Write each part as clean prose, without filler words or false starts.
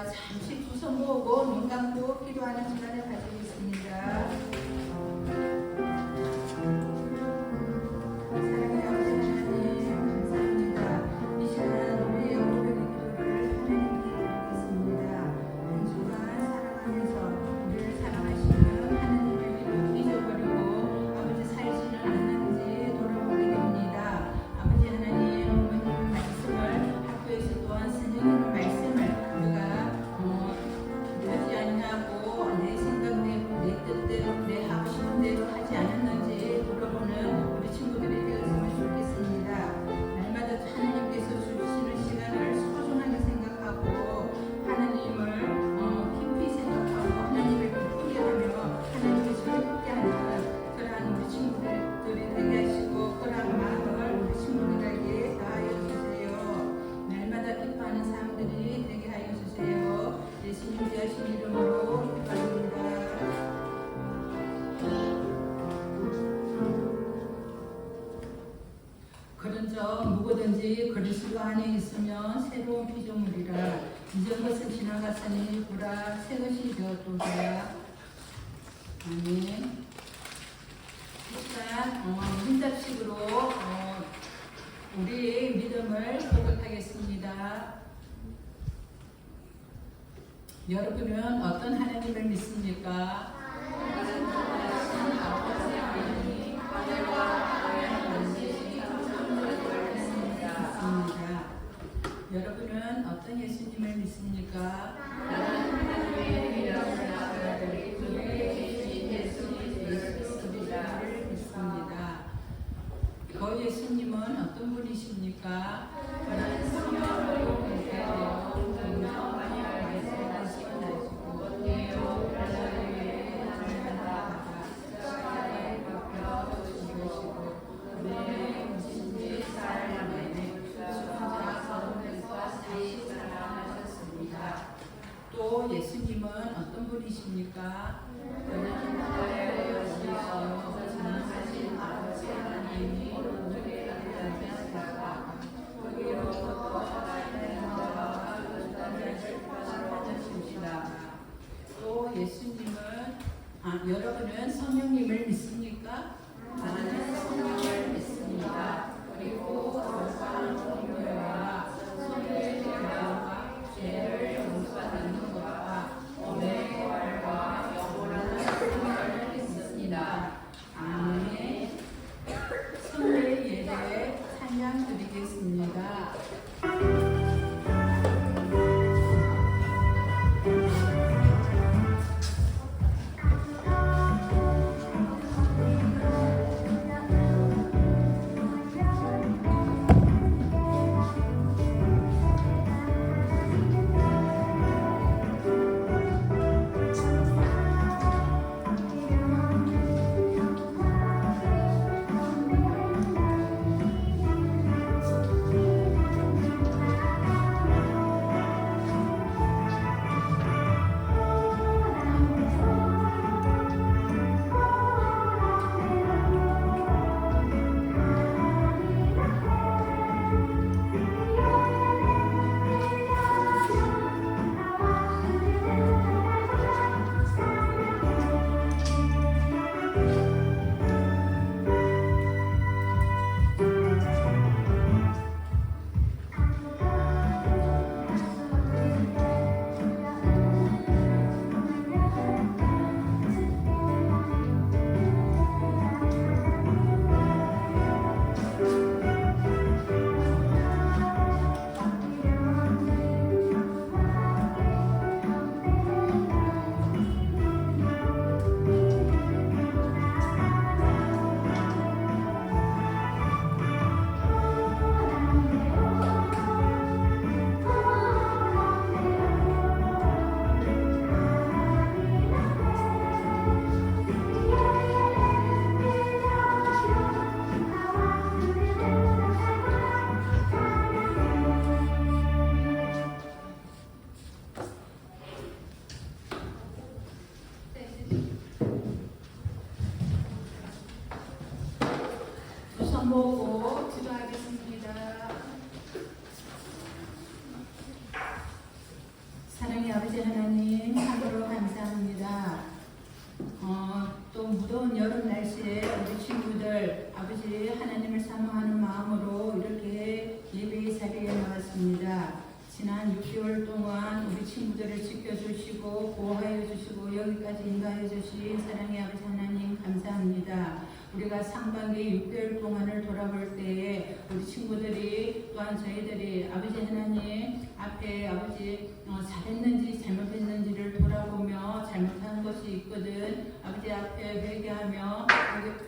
잠시 두 손 모으고 눈 감고 기도하는 시간을 가지겠습니다. 사랑의 아버지 하나님 감사합니다. 이 시간 우리의 여러분의 기도를 하나님께 드리겠습니다. 한 주간 살아가면서 우리를 사랑하시는 하나님을 잊어버리고 아버지 살지는 않는지 돌아보게 됩니다. 아버지 하나님 어머님의 말씀을 학교에서 또한 스님의 말씀을 우리가 하지 않냐고 내 생각대로 내 뜻대로 내 하고 싶은 대로 하지 않았는지 돌아보는 우리 친구들이 되었으면 좋겠습니다. 날마다 하나님께서 주시는 시간을 소중하게 생각하고 하나님을 깊이 생각하고 하나님을 기쁘게 하며 하나님의 즐겁게 하는 그러한 우리 친구들이 되게 하시고 그러한 마음을 우리 친구들에게 다하여 주세요. 날마다 기뻐하는 사람들이 되게 하여 주세요. 예수님 귀하신 이름으로 기도합니다. 그런저 누구든지 그리스도 안에 있으면 새로운 피조물이라 이전 것은 지나갔으니 보라 새 것이 되었도다. 아멘. 일단 문답식으로 우리의 믿음을 고백하겠습니다. 여러분은 어떤 하나님을 믿습니까? 여러분은 어떤 예수님을 믿습니까? 예수님을 믿습니다. 그 예수님은 어떤 분이십니까? 그는 성령으로 계세요. 또 예수님은 어떤 분이십니까? 전능하신 아버지 하나님이 오른쪽에 앉으셨다. 거기로부터 하나님의 나라와 주단자를 받으십니다. 또 예수님은 여러분은 성령님을 믿습니까? 나는 성령을 믿습니다. 그리고 거룩한 공로와 성령의 대화와 죄를 용서받는 것과 몸의 부활과 영원한 생명을 믿습니다. 아멘. 성례 예배 찬양 드리겠습니다. 아버지 하나님 참으로 감사합니다. 또 무더운 여름 날씨에 우리 친구들 아버지 하나님을 사모하는 마음으로 이렇게 예배의 자리에 나왔습니다. 지난 6개월 동안 우리 친구들을 지켜주시고 보호하여 주시고 여기까지 인도하여 주신 사랑의 아버지 하나님 감사합니다. 우리가 상반기 6개월 동안을 돌아볼 때에 우리 친구들이 또한 저희들이 아버지 하나님 앞에 아버지 잘했는지 잘못했는지를 돌아보며 잘못한 것이 있거든 아버지 앞에 회개하며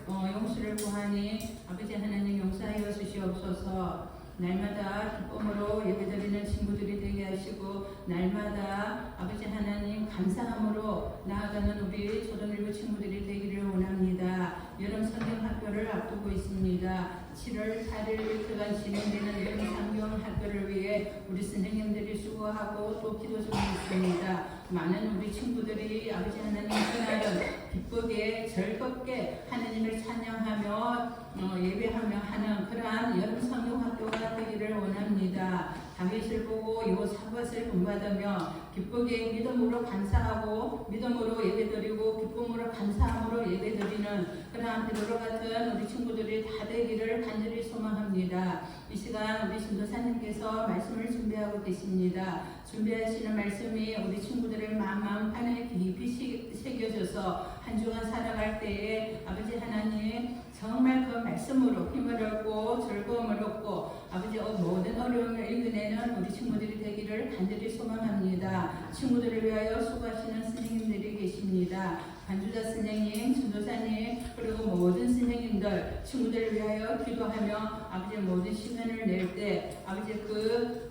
용서를 구하니 아버지 하나님 용서하여 주시옵소서. 날마다 기쁨으로 예배드리는 친구들이 되게 하시고 날마다 아버지 하나님 감사함으로 나아가는 우리 초등일부 친구들이 되기를 원합니다. 여름 성경학교를 앞두고 있습니다. 7월 8일 그간 진행되는 여름 성경학교를 위해 우리 선생님들이 수고하고 또 기도 중에 있습니다. 많은 우리 친구들이 아버지 하나님 그날은 기쁘게 즐겁게 하나님을 찬양하며 예배하며 하는 그러한 여름 성경학교가 되기를 원합니다. 다윗을 보고 여호사밧을 본받으며 기쁘게 믿음으로 감사하고 믿음으로 예배드리고 기쁨으로 감사함으로 예배드리는 그러한 베드로 같은 우리 친구들이 다 되기를 간절히 소망합니다. 이 시간 우리 전도사님께서 말씀을 준비하고 계십니다. 준비하시는 말씀이 우리 친구들의 마음판에 깊이 새겨져서 한 주간 살아갈 때에 아버지 하나님 정말 그 말씀으로 힘을 얻고 즐거움을 얻고 아버지 모든 어려움을 이겨내는 우리 친구들이 되기를 간절히 소망합니다. 친구들을 위하여 수고하시는 선생님들이 계십니다. 반주자 선생님, 전도사님 그리고 모든 선생님들 친구들을 위하여 기도하며 아버지 모든 시간을 낼 때 아버지 그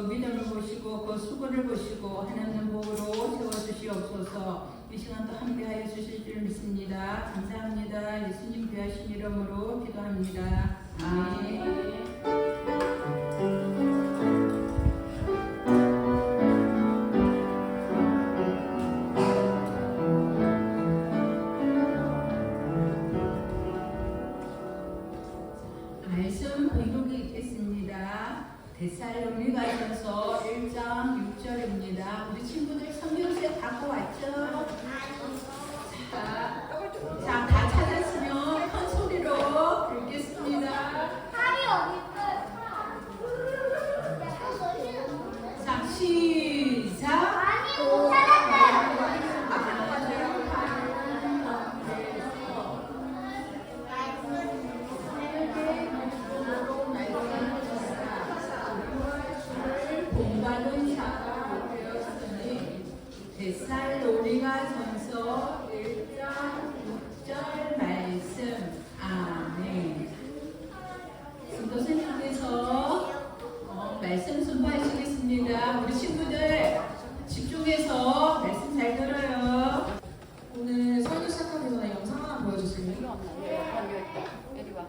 믿음을 보시고 그 수고를 보시고 하나님 복으로 채워주시옵소서. 이 시간도 함께하여 주실 줄 믿습니다. 감사합니다. 예수님 귀하신 이름으로 기도합니다. 아멘. 말씀 봉독이 있겠습니다. 데살로니가전서 1장 6절입니다. 우리 친구들 성경책 갖고 왔죠? 자, 다 찾았으면 큰 소리로 읽겠습니다. 자, 시작. 데살로니가전서 1장 6절 말씀. 아멘. 선생님께서 말씀 선포하시겠습니다. 우리 친구들 집중해서 말씀 잘 들어요. 오늘 설교 시작하기 전에 영상 하나 보여주실래요? 여기 와.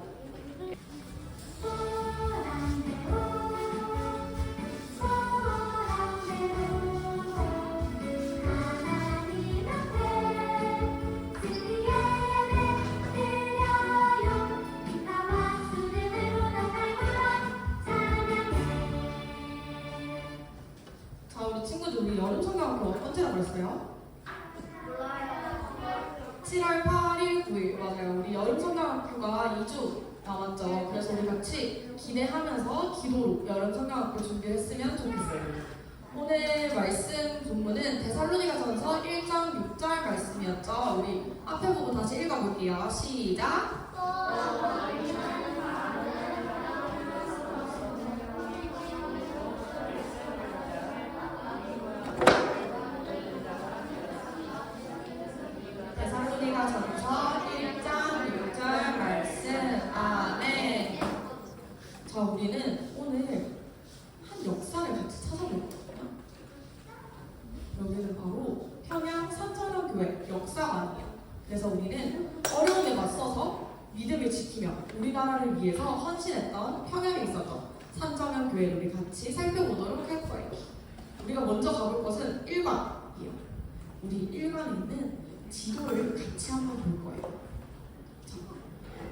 자, 우리 친구들 우리 여름 성경학교 언제라고 그랬어요? 7월 8일, 9일 맞아요. 우리 여름 성경학교가 2주 남았죠. 그래서 우리 같이 기대하면서 기도로 여름 성경학교 준비했으면 좋겠어요. 오늘 말씀 본문은 데살로니가전서 1장 6절 말씀이었죠. 우리 앞에 보고 다시 읽어볼게요. 시작. 데살로니가전서 1장 6절 말씀. 아멘. 자, 우리는 오늘 한 역사를 같이 찾아볼 거거든요. 여기는 바로 평양 산천교회 역사관이에요. 그래서 우리는 어려움에 맞서서 믿음을 지키며 우리나라를 위해서 헌신했던 평양에 있었던 산정현교회를 우리 같이 살펴보도록 할 거예요. 우리가 먼저 가볼 것은 1관이에요. 우리 1관에 있는 지도를 같이 한번 볼 거예요. 자,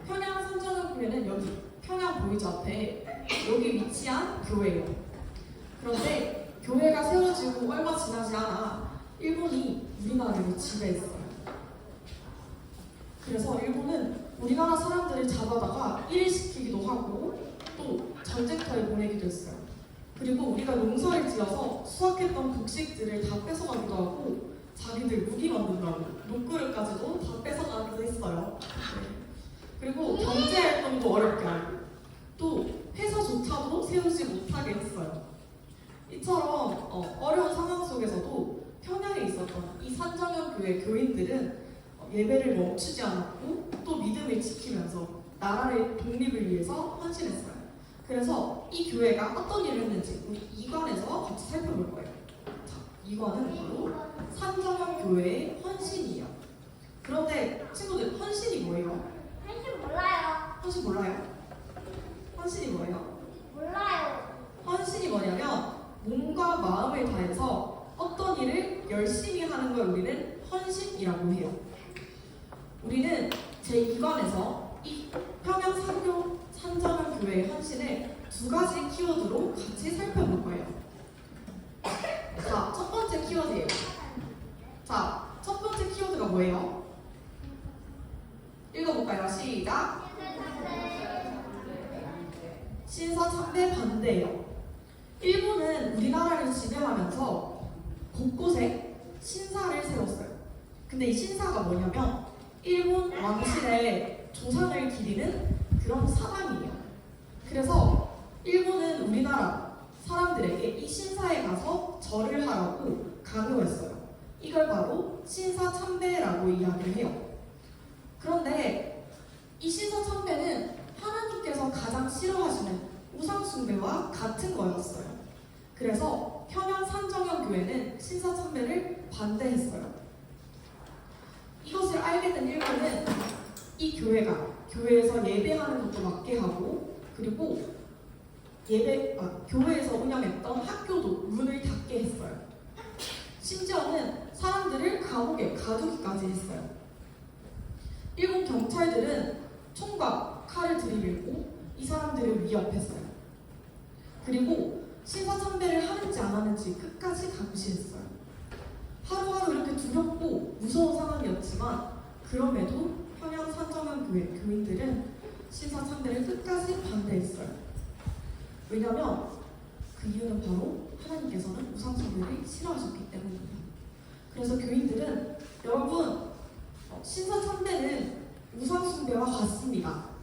평양 산정현교회는 여기 평양 보이죠 앞에 여기 위치한 교회예요. 그런데 교회가 세워지고 얼마 지나지 않아 일본이 우리나라를 지배했어요. 그래서 일본은 우리나라 사람들을 잡아다가 일시키기도 하고 또 전쟁터에 보내기도 했어요. 그리고 우리가 농사를 지어서 수확했던 곡식들을 다 뺏어가기도 하고 자기들 무기 만든다고 녹그릇까지도 다 뺏어가기도 했어요. 네. 그리고 경제활동도 어렵게 하고 또 회사조차도 세우지 못하게 했어요. 이처럼 어려운 상황 속에서도 평양에 있었던 이 산정현 교회 교인들은 예배를 멈추지 않았고 또 믿음을 지키면서 나라의 독립을 위해서 헌신했어요. 그래서 이 교회가 어떤 일을 했는지 우리 2관에서 같이 살펴볼 거예요. 자, 2관은 바로 산정현 교회의 헌신이에요. 그런데 친구들, 헌신이 뭐예요? 사실 몰라요. 헌신 몰라요? 헌신이 뭐예요? 몰라요. 헌신이 뭐냐면 몸과 마음을 다해서 어떤 일을 열심히 하는 걸 우리는 헌신이라고 해요. 우리는 제2관에서 이 평양 산정현 교회의 헌신을 두 가지 키워드로 같이 살펴볼 거예요. 자, 첫 번째 키워드예요. 자, 첫 번째 키워드가 뭐예요? 읽어볼까요? 시작! 신사 참배 반대예요. 일본은 우리나라를 지배하면서 곳곳에 신사를 세웠어요. 근데 이 신사가 뭐냐면 일본 왕실의 조상을 기리는 그런 사당이에요. 그래서 일본은 우리나라 사람들에게 이 신사에 가서 절을 하라고 강요했어요. 이걸 바로 신사 참배라고 이야기를 해요. 그런데 이 신사 참배는 하나님께서 가장 싫어하시는 우상 숭배와 같은 거였어요. 그래서 평양 산정현 교회는 신사 참배를 반대했어요. 이것을 알게 된 일본은 이 교회가 교회에서 예배하는 것도 막게 하고 그리고 교회에서 운영했던 학교도 문을 닫게 했어요. 심지어는 사람들을 감옥에 가두기까지 했어요. 일본 경찰들은 총과 칼을 들이밀고 이 사람들을 위협했어요. 그리고 신사 참배를 하는지 안 하는지 끝까지 감시했어요. 하루하루 이렇게 두렵고 무서운 상황이었지만 그럼에도 평양 산정현 교회 교인들은 신사 참배를 끝까지 반대했어요. 왜냐하면 그 이유는 바로 하나님께서는 우상 숭배를 싫어하셨기 때문이에요. 그래서 교인들은 여러분 신사 참배는 우상 숭배와 같습니다.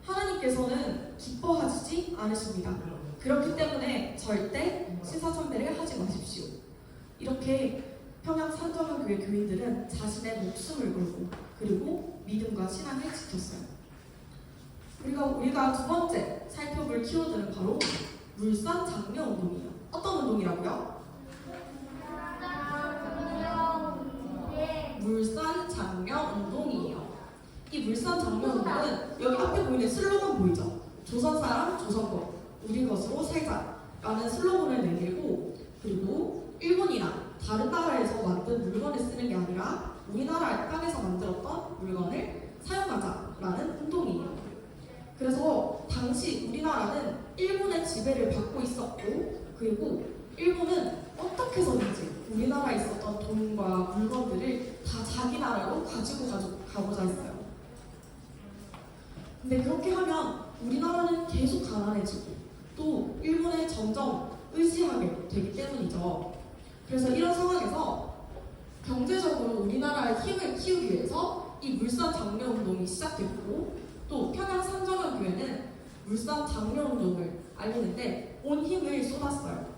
하나님께서는 기뻐하시지 않으십니다. 그렇기 때문에 절대 신사 참배를 하지 마십시오. 이렇게 평양 산정현 교회 교인들은 자신의 목숨을 걸고 그리고 믿음과 신앙을 지켰어요. 그리고 우리가 두 번째 살펴볼 키워드는 바로 물산 장려 운동이에요. 어떤 운동이라고요? 물산 장려 운동이에요. 이 물산 장려 운동은 여기 앞에 보이는 슬로건 보이죠? 조선 사람 조선권, 우리 것으로 살자라는 슬로건을 내밀고 그리고 일본이나 다른 나라에서 만든 물건을 쓰는 게 아니라 우리나라 땅에서 만들었던 물건을 사용하자라는 운동이에요. 그래서 당시 우리나라는 일본의 지배를 받고 있었고 그리고 일본은 어떻게 해서든지 우리나라에 있었던 돈과 물건들을 다 자기 나라로 가지고 가보자 했어요. 근데 그렇게 하면 우리나라는 계속 가난해지고 또 일본에 점점 의지하게 되기 때문이죠. 그래서 이런 상황에서 경제적으로 우리나라의 힘을 키우기 위해서 이 물산 장려 운동이 시작됐고 또 평양 산정현 교회는 물산 장려 운동을 알리는데 온 힘을 쏟았어요.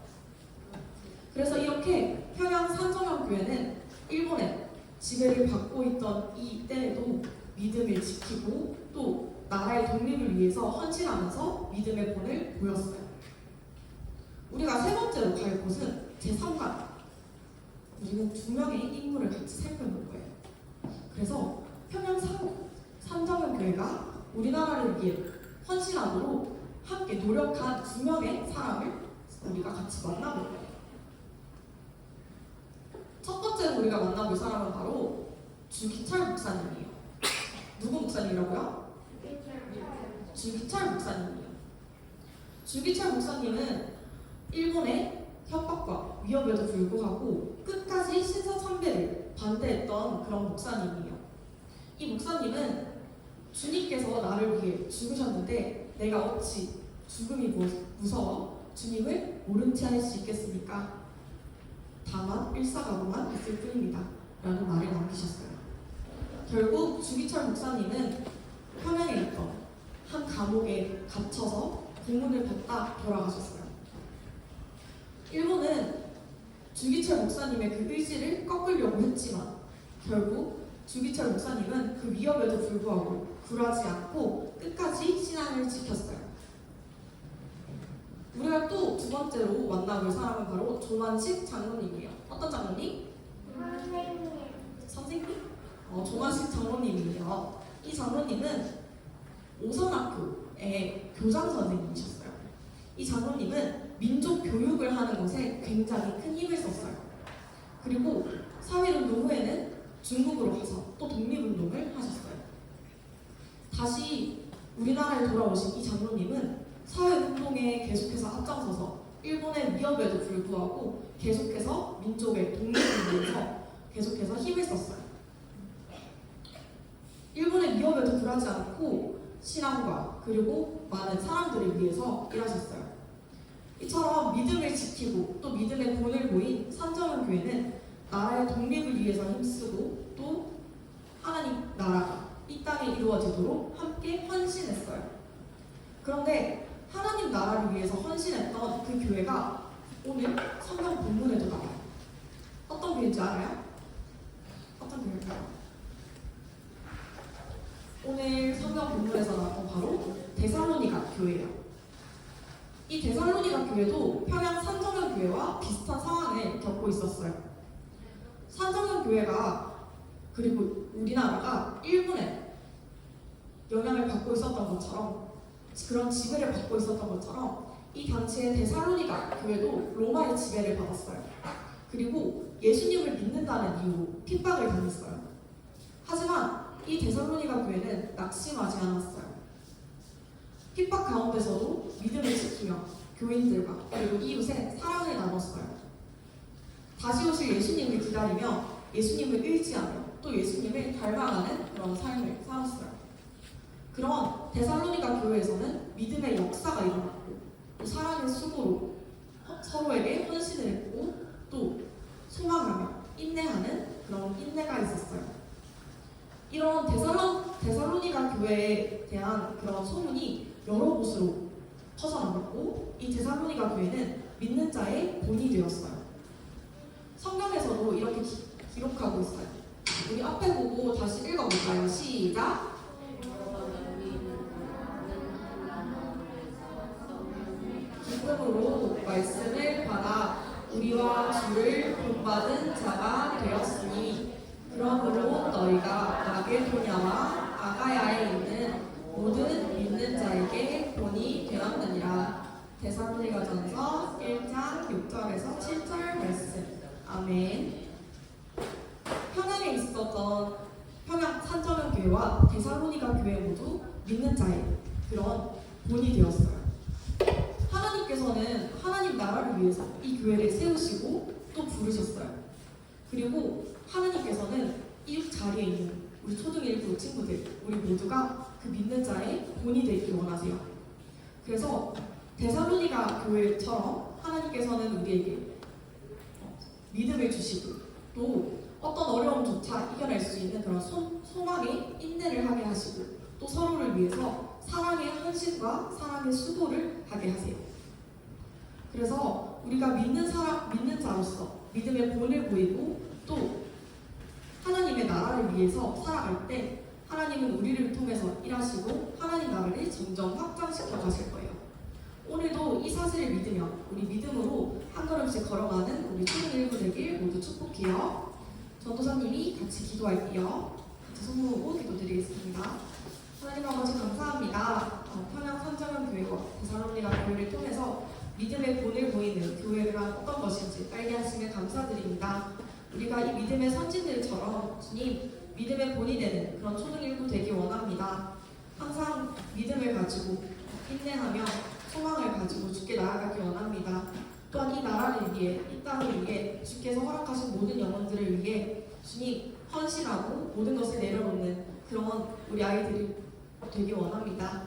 그래서 이렇게 평양 산정현 교회는 일본의 지배를 받고 있던 이때에도 믿음을 지키고 또 나라의 독립을 위해서 헌신하면서 믿음의 본을 보였어요. 우리가 세 번째로 갈 곳은 제3관. 우리는 두 명의 인물을 같이 살펴볼 거예요. 그래서 평양 산정현 교회가 우리나라를 위해 헌신하도록 함께 노력한 두 명의 사람을 우리가 같이 만나볼 거예요. 첫 번째로 우리가 만나볼 사람은 바로 주기철 목사님이에요. 누구 목사님이라고요? 주기철 목사님이에요. 주기철 목사님은 일본의 협박과 위협에도 불구하고 끝까지 신사참배를 반대했던 그런 목사님이에요. 이 목사님은 주님께서 나를 위해 죽으셨는데 내가 어찌 죽음이 무서워 주님을 모른 채 할 수 있겠습니까? 다만 일사각오만 있을 뿐입니다. 라는 말을 남기셨어요. 결국 주기철 목사님은 평양에 있던 한 감옥에 갇혀서 고문을 받다 돌아가셨어요. 일본은 주기철 목사님의 그 의지를 꺾으려고 했지만 결국 주기철 목사님은 그 위협에도 불구하고 굴하지 않고 끝까지 신앙을 지켰어요. 우리가 또 두 번째로 만나볼 사람은 바로 조만식 장로님이에요. 어떤 장로님? 선생님. 선생님? 조만식 장로님이에요. 이 장로님은 오선학교의 교장 선생님이셨어요. 이 장로님은 민족 교육을 하는 것에 굉장히 큰 힘을 썼어요. 그리고 사회운동 후에는 중국으로 가서 또 독립운동을 하셨어요. 다시 우리나라에 돌아오신 이 장로님은 사회운동에 계속해서 앞장서서 일본의 위협에도 불구하고 계속해서 민족의 독립을 위해서 계속해서 힘을 썼어요. 일본의 위협에도 굴하지 않고 신앙과 그리고 많은 사람들을 위해서 일하셨어요. 이처럼 믿음을 지키고 또 믿음의 본을 보인 산정현 교회는 나라의 독립을 위해서 힘쓰고 또 하나님 나라가 이 땅에 이루어지도록 함께 헌신했어요. 그런데 하나님 나라를 위해서 헌신했던 그 교회가 오늘 성경 본문에도 나와요. 어떤 교회인지 알아요? 어떤 교회일까요? 오늘 성경 본문에서 나온 바로 데살로니가 교회예요. 이 데살로니가 교회도 평양 산정현 교회와 비슷한 상황을 겪고 있었어요. 산정현 교회가 그리고 우리나라가 일본에 영향을 받고 있었던 것처럼 그런 지배를 받고 있었던 것처럼 이 당시에 데살로니가 교회도 로마의 지배를 받았어요. 그리고 예수님을 믿는다는 이유로 핍박을 당했어요. 하지만 이 데살로니가 교회는 낙심하지 않았어요. 핍박 가운데서도 믿음을 지키며 교인들과 그리고 이웃에 사랑을 나눴어요. 다시 오실 예수님을 기다리며 예수님을 의지하며 또 예수님을 닮아가는 그런 삶을 살았어요. 그런 데살로니가 교회에서는 믿음의 역사가 일어났고 또 사랑의 수고로 서로에게 헌신을 했고 또 소망하며 인내하는 그런 인내가 있었어요. 이런 데살로니가 교회에 대한 그런 소문이 여러 곳으로 퍼져나갔고 이 데살로니가 교회는 믿는 자의 본이 되었어요. 성경에서도 이렇게 기록하고 있어요. 우리 앞에 보고 다시 읽어볼까요? 시작! 기쁨으로 말씀을 받아 우리와 주를 본받은 자가 되었으니 그러므로 너희가 마게도냐와 아가야에 있는 모든 믿는 자에게 본이 되었느니라. 데살로니가전서 1장 6절에서 7절 말씀. 아멘. 평양에 있었던 평양 산정현 교회와 데살로니가 교회 모두 믿는 자의 그런 본이 되었어요. 하나님께서는 하나님 나라를 위해서 이 교회를 세우시고 또 부르셨어요. 그리고 하나님께서는 이 자리에 있는 우리 초등1부 친구들 우리 모두가 그 믿는 자의 본이 되길 원하세요. 그래서 데살로니가 교회처럼 하나님께서는 우리에게 믿음을 주시고 또 어떤 어려움조차 이겨낼 수 있는 그런 소망의 인내를 하게 하시고 또 서로를 위해서 사랑의 헌신과 사랑의 수고를 하게 하세요. 그래서 우리가 믿는 자로서 믿음의 본을 보이고 또 하나님의 나라를 위해서 살아갈 때 하나님은 우리를 통해서 일하시고 하나님 나라를 점점 확장시켜 가실 거예요. 오늘도 이 사실을 믿으며 우리 믿음으로 한 걸음씩 걸어가는 우리 초등1부 되길 모두 축복해요. 전도사님이 같이 기도할게요. 같이 손 모으고 기도드리겠습니다. 하나님 아버지 감사합니다. 평양 산정현 교회와 데살로니가 교회를 통해서 믿음의 본을 보이는 교회가 어떤 것인지 알게 하시며 감사드립니다. 우리가 이 믿음의 선진들처럼 주님 믿음의 본이 되는 그런 초등1부 되기 원합니다. 항상 믿음을 가지고 인내하며 소망을 가지고 주께 나아가기 원합니다. 또한 이 나라를 위해, 이 땅을 위해 주께서 허락하신 모든 영혼들을 위해 주님 헌신하고 모든 것을 내려놓는 그런 우리 아이들이 되기 원합니다.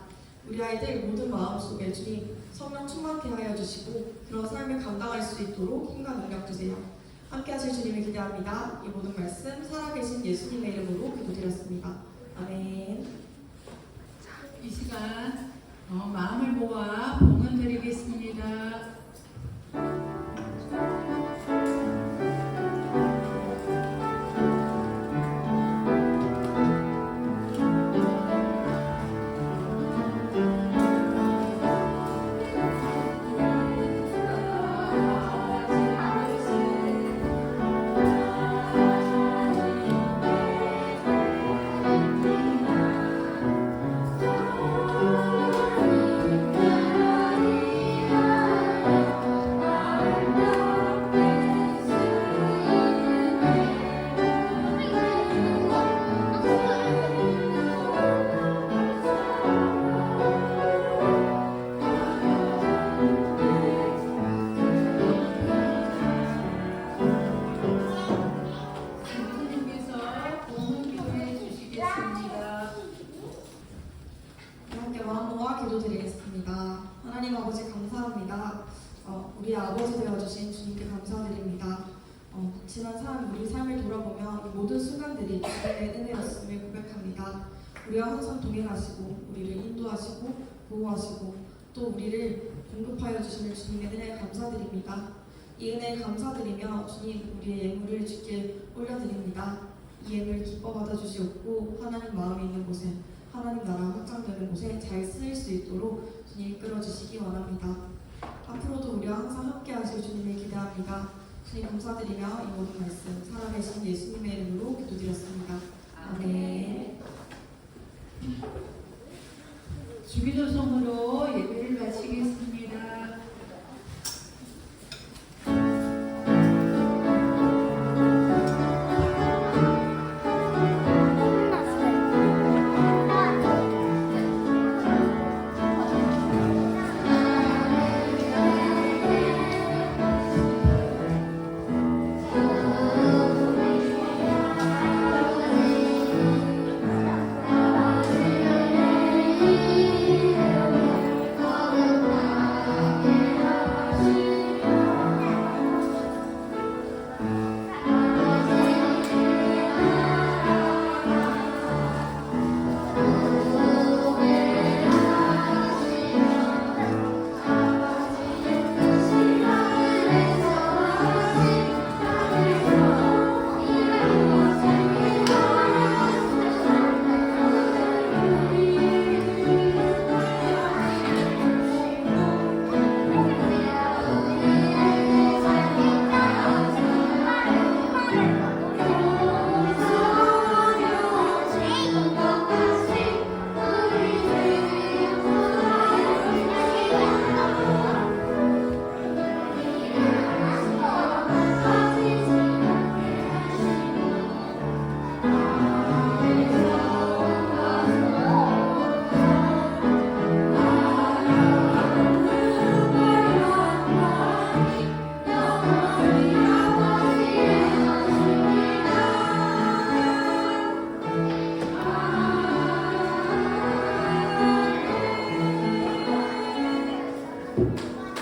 우리 아이들 모든 마음속에 주님 성령 충만케 하여 주시고 그런 삶을 감당할 수 있도록 힘과 능력 주세요. 함께 하실 주님을 기대합니다. 이 모든 말씀 살아계신 예수님의 이름으로 기도드렸습니다. 아멘. 이 시간 마음을 모아 봉헌 드리겠습니다. 선생님께서 봉헌 기도해 주시겠습니다. 함께 마음 모아 기도드리겠습니다. 하나님 아버지 감사합니다. 우리 아버지 되어주신 주님께 감사드립니다. 지난 우리 삶을 돌아보면 이 모든 순간들이 주님의 은혜였음을 고백합니다. 우리와 항상 동행하시고 우리를 인도하시고 보호하시고 또 우리를 공급하여 주시는 주님의 은혜에 감사드립니다. 이 은혜에 감사드리며 주님 우리의 예물을 주께 올려드립니다. 이 예물 기뻐 받아주시옵고 하나님 마음이 있는 곳에 하나님 나라 확장되는 곳에 잘 쓰일 수 있도록 주님 이끌어주시기 원합니다. 앞으로도 우리와 항상 함께 하실 주님을 기대합니다. 주님 감사드리며 이 모든 말씀 살아계신 예수님의 이름으로 기도드렸습니다. 아멘. 주기도성으로 예배를 마치겠습니다.